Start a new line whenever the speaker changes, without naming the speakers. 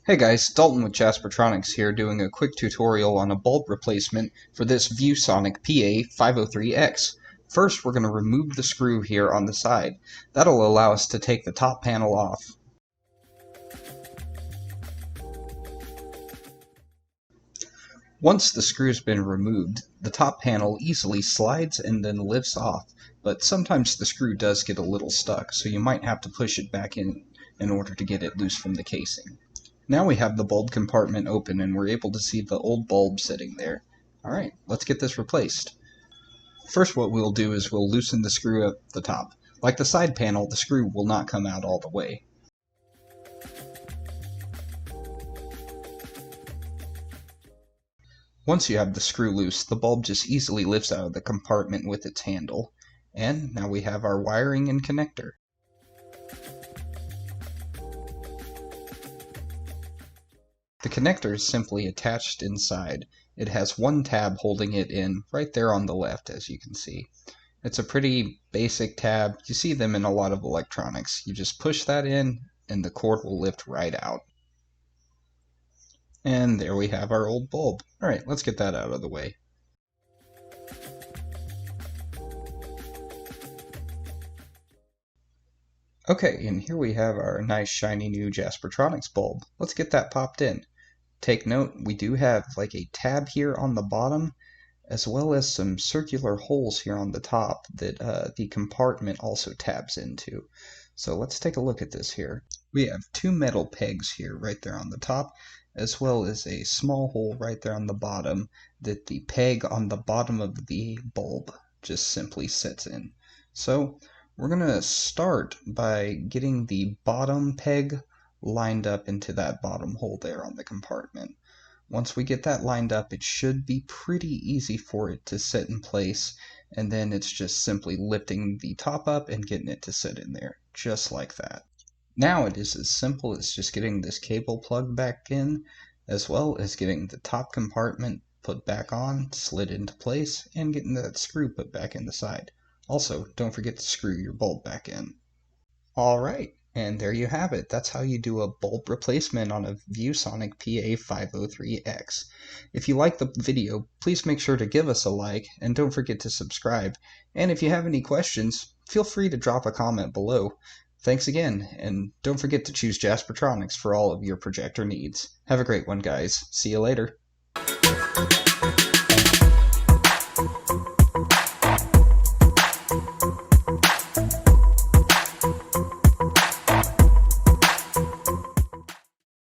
Hey guys, Dalton with Jaspertronics here doing a quick tutorial on a bulb replacement for this ViewSonic PA503X. First, we're going to remove the screw here on the side. That'll allow us to take the top panel off. Once the screw's been removed, the top panel easily slides and then lifts off, but sometimes the screw does get a little stuck, so you might have to push it back in order to get it loose from the casing. Now we have the bulb compartment open and we're able to see the old bulb sitting there. Alright, let's get this replaced. First what we'll do is we'll loosen the screw at the top. Like the side panel, the screw will not come out all the way. Once you have the screw loose, the bulb just easily lifts out of the compartment with its handle. And now we have our wiring and connector. The connector is simply attached inside. It has one tab holding it in right there on the left, as you can see. It's a pretty basic tab. You see them in a lot of electronics. You just push that in and the cord will lift right out. And there we have our old bulb. Alright, let's get that out of the way. Okay, and here we have our nice shiny new Jaspertronics bulb. Let's get that popped in. Take note, we do have like a tab here on the bottom, as well as some circular holes here on the top that the compartment also tabs into. So let's take a look at this here. We have two metal pegs here right there on the top, as well as a small hole right there on the bottom that the peg on the bottom of the bulb just simply sits in. So we're going to start by getting the bottom peg lined up into that bottom hole there on the compartment. Once we get that lined up, it should be pretty easy for it to sit in place, and then it's just simply lifting the top up and getting it to sit in there, just like that. Now it is as simple as just getting this cable plugged back in, as well as getting the top compartment put back on, slid into place, and getting that screw put back in the side. Also, don't forget to screw your bulb back in. Alright, and there you have it. That's how you do a bulb replacement on a ViewSonic PA503X. If you like the video, please make sure to give us a like, and don't forget to subscribe. And if you have any questions, feel free to drop a comment below. Thanks again, and don't forget to choose Jaspertronics for all of your projector needs. Have a great one, guys. See you later.